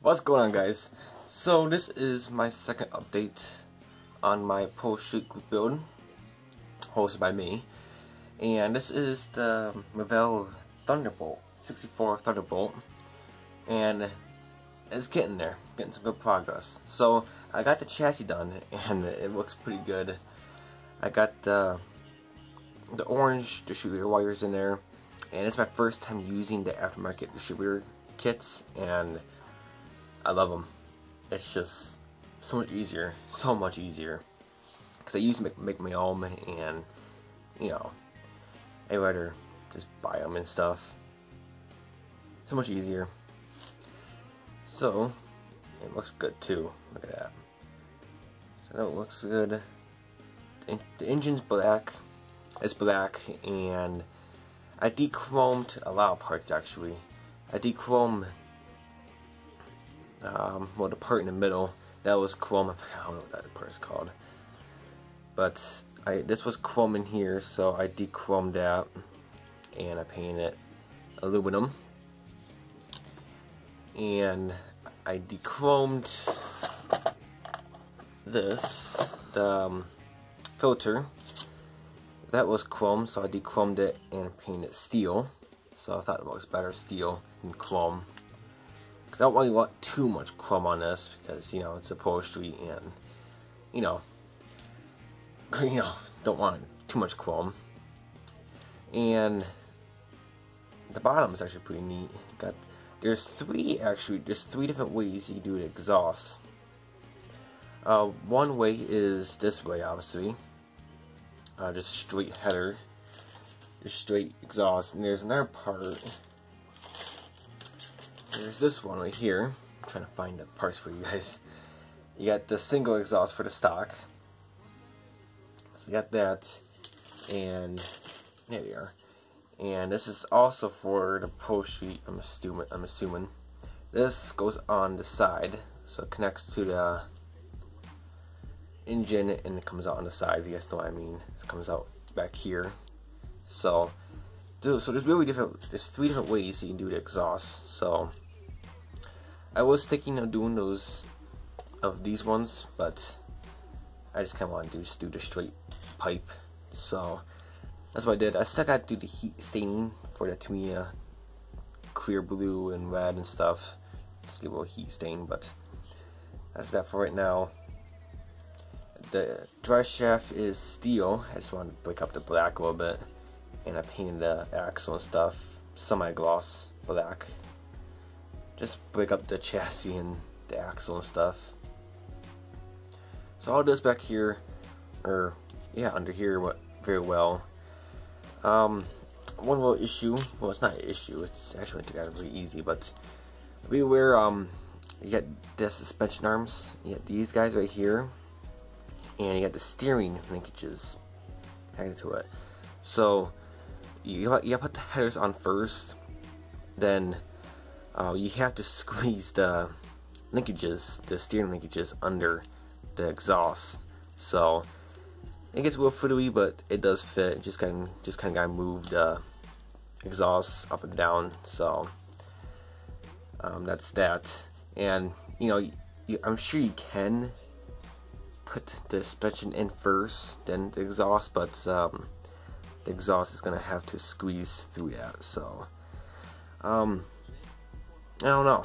What's going on, guys? So this is my second update on my Pro Street Group build, hosted by me, and this is the Marvel Thunderbolt 64 Thunderbolt, and it's getting there, getting some good progress. So I got the chassis done, and it looks pretty good. I got the orange distributor wires in there, and it's my first time using the aftermarket distributor kits, and I love them. It's just so much easier, because I used to make my own, and you know, I'd rather just buy them and stuff. So much easier. So it looks good too. Look at that. So that looks good. The engine's black. It's black, and I de-chromed a lot of parts actually. I de-chromed well, the part in the middle, that was chrome. I don't know what that part's called, but this was chrome in here, so I de-chromed that, and I painted it aluminum, and I de-chromed this, the filter. That was chrome, so I de-chromed it and painted it steel. So I thought it looks better steel than chrome, because I don't really want too much chrome on this, because you know it's upholstery, and you know don't want too much chrome. And the bottom is actually pretty neat. There's three different ways you do the exhaust. One way is this way, obviously. Just straight header, just straight exhaust, and there's another part. There's this one right here. I'm trying to find the parts for you guys. You got the single exhaust for the stock. So you got that, and there we are. And this is also for the Pro Street. I'm assuming this goes on the side, so it connects to the engine, and it comes out on the side. If you guys know what I mean, it comes out back here. So there's there's three different ways you can do the exhaust. So I was thinking of doing these ones, but I just kind of want to do the straight pipe. So that's what I did. I still got to do the heat staining for the Tamiya clear blue and red and stuff. Just give a little heat stain, but that's that for right now. The dry shaft is steel. I just wanted to break up the black a little bit, and I painted the axle and stuff semi-gloss black. Just break up the chassis and the axle and stuff. So all this back here, or yeah, under here, went very well. One little issue. Well, it's not an issue. It's actually went together really easy, but be aware. You got the suspension arms. You got these guys right here, and you got the steering linkages connected to it. So you put the headers on first, then you have to squeeze the linkages, the steering linkages, under the exhaust. So it gets a little fiddly, but it does fit. Just kind of gotta move the exhaust up and down. So that's that. And you know, I'm sure you can put the suspension in first, then the exhaust, but the exhaust is gonna have to squeeze through that. So I don't know,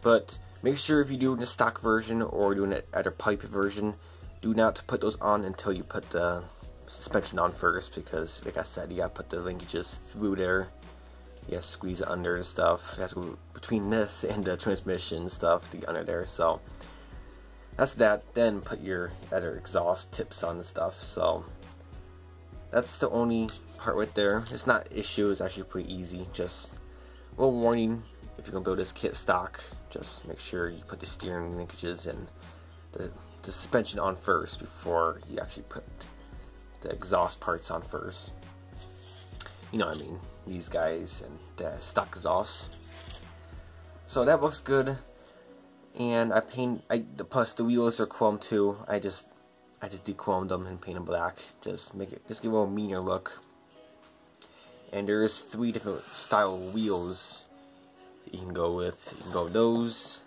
but make sure if you're doing the stock version or doing it at a pipe version, do not put those on until you put the suspension on first, because like I said, you gotta put the linkages through there. You gotta squeeze it under and stuff. You have to go between this and the transmission stuff to get under there. So that's that. Then put your other exhaust tips on and stuff. So that's the only part right there. It's not an issue. It's actually pretty easy. Just a little warning: if you're gonna build this kit stock, just make sure you put the steering linkages and the suspension on first before you actually put the exhaust parts on first. You know what I mean? These guys and the stock exhaust. So that looks good. And plus the wheels are chrome too. I just de-chromed them and painted them black. Just give a little meaner look. And there's 3 different style wheels you can go with those,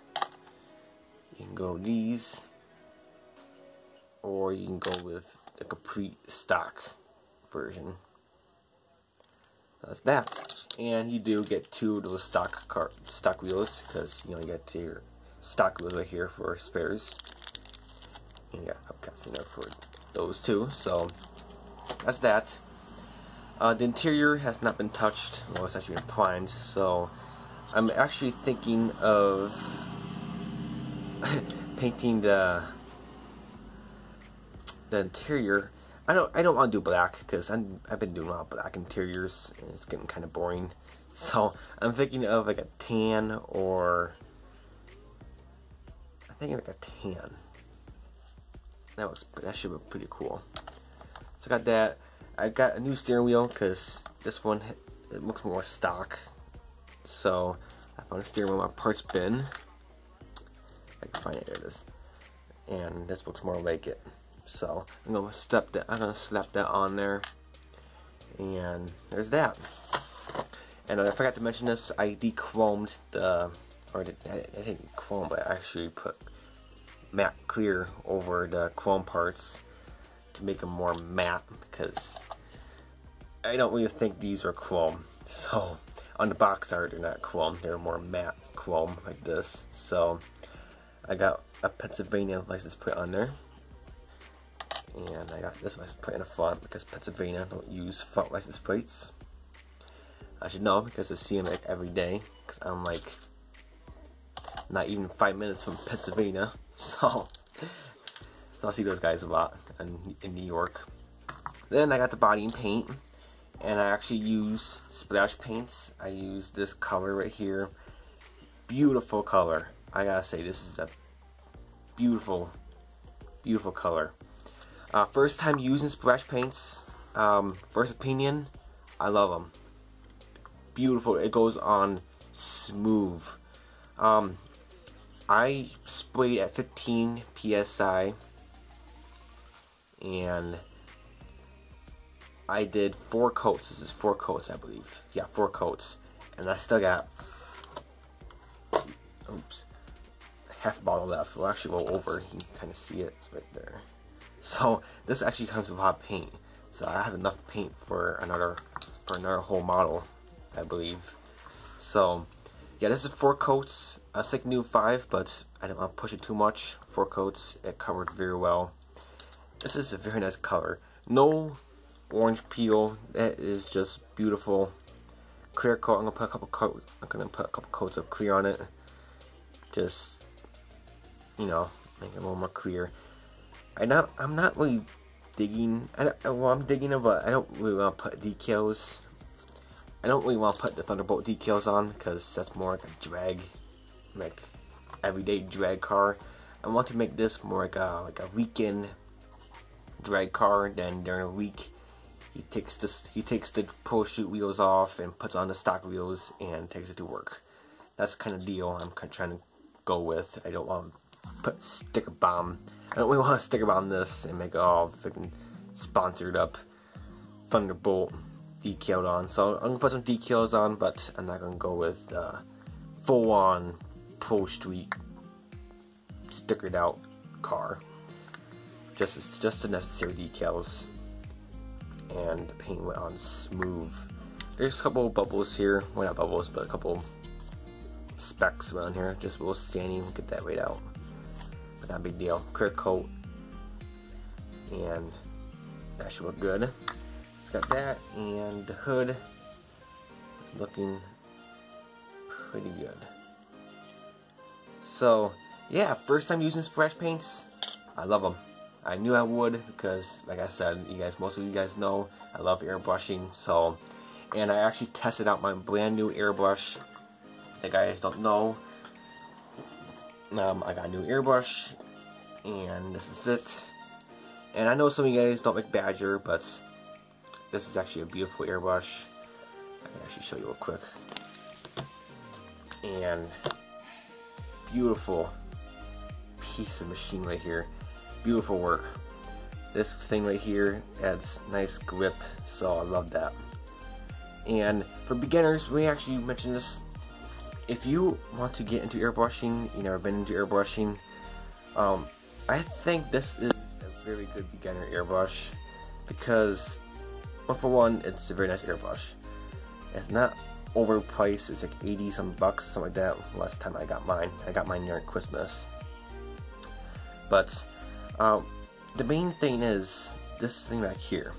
you can go with these, or you can go with the complete stock version. That's that. And you do get 2 of those stock wheels, because you get your stock wheels right here for spares. And you got hubcaps in there for those too. So that's that. The interior has not been touched. Well, it's actually been primed. So I'm actually thinking of painting the interior. I don't want to do black, because I've been doing a lot of black interiors and it's getting kind of boring. So I'm thinking of like a tan, or I think like a tan. That should be pretty cool. So I got that. I got a new steering wheel, because this one, it looks more stock. So I found a steering wheel in my parts bin. I can find it. There it is. And this looks more like it. So I'm gonna slap that on there, and there's that. And I forgot to mention this. I de-chromed I didn't chrome, but I actually put matte clear over the chrome parts to make them more matte, because I don't really think these are chrome. So on the box art, they're not chrome; they're more matte chrome like this. So I got a Pennsylvania license plate on there. And I got this license plate in the front, because Pennsylvania don't use front license plates. I should know, because I see them like every day, because I'm like not even 5 minutes from Pennsylvania. So I see those guys a lot in New York. Then I got the body and paint, and I actually use splash paints. I use this color right here. Beautiful color. I gotta say, this is a beautiful color. First time using splash paints. First opinion, I love them. Beautiful. It goes on smooth. I sprayed at 15 psi, and I did 4 coats. This is 4 coats, I believe. Yeah, 4 coats, and I still got half a bottle left. We'll actually go over. You can kind of see it. It's right there. So this actually comes with a lot of paint. So I have enough paint for another whole model, I believe. So yeah, this is 4 coats. I was thinking new 5, but I didn't want to push it too much. 4 coats, it covered very well. This is a very nice color. No orange peel. That is just beautiful. Clear coat. I'm gonna put a couple coats of clear on it. Just, make it a little more clear. I'm not really digging. I'm digging it, but I don't really want to put decals. I don't really want to put the Thunderbolt decals on, because that's more like a drag, like everyday drag car. I want to make this more like a weekend drag car. Then during the week, he takes the Pro Shoot wheels off and puts on the stock wheels and takes it to work. That's the kind of deal I'm trying to go with. I don't want to put sticker bomb. I don't really want to sticker bomb this and make it all freaking sponsored up Thunderbolt decaled on. So I'm gonna put some decals on, but I'm not gonna go with full on Pro Street stickered out car. Just the necessary decals, and the paint went on smooth. There's a couple bubbles here. Well, not bubbles, but a couple specks around here. Just a little sanding, get that right out. But not a big deal. Clear coat, and that should look good. It's got that, and the hood looking pretty good. So yeah, first time using splash paints. I love them. I knew I would, because like I said, most of you guys know I love airbrushing. So, and I actually tested out my brand new airbrush. If you guys don't know, I got a new airbrush, and this is it. And I know some of you guys don't like Badger, but this is actually a beautiful airbrush. I can actually show you real quick. And beautiful piece of machine right here. Beautiful work. This thing right here adds nice grip, so I love that. And for beginners, we actually mentioned this if you want to get into airbrushing, you never been into airbrushing, I think this is a very good beginner airbrush because, well, for one, it's a very nice airbrush. It's not overpriced. It's like 80 some bucks, something like that. Last time I got mine near Christmas. But the main thing is this thing right here.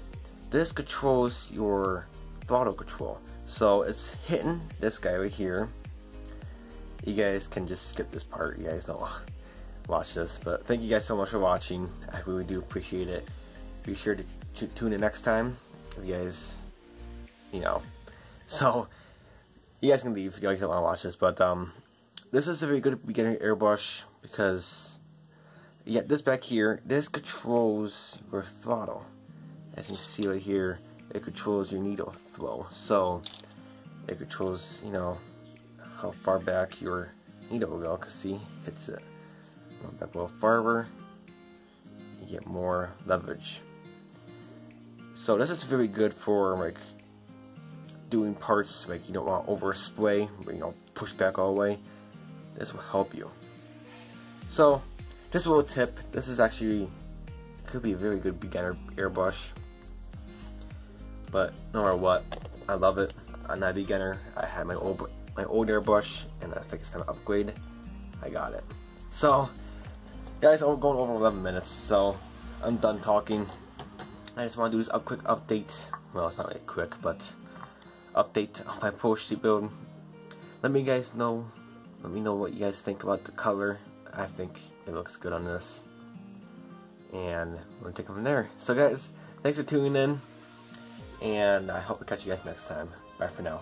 This controls your throttle control. So it's hitting this guy right here. You guys can just skip this part. You guys don't watch this, but thank you guys so much for watching. I really do appreciate it. Be sure to tune in next time if you guys, you know. So you guys can leave if you guys don't want to watch this, but this is a very good beginner airbrush because this back here, this controls your throttle. As you see right here, it controls your needle throw. So it controls, you know, how far back your needle will go. Cause see, hits it back a little farther, you get more leverage. So this is very good for like doing parts like you don't want to over spray, you know, push back all the way. This will help you. So just a little tip. This is actually could be a very good beginner airbrush. But no matter what, I love it. I'm not a beginner. I had my old airbrush, and I think it's time to upgrade. I got it. So, guys, I'm going over 11 minutes, so I'm done talking. I just want to do this quick update. Well, it's not really quick, but update on my Pro Street build. Let me know what you guys think about the color. I think it looks good on this, and we're gonna take it from there. So, guys, thanks for tuning in. And I hope to catch you guys next time. Bye for now.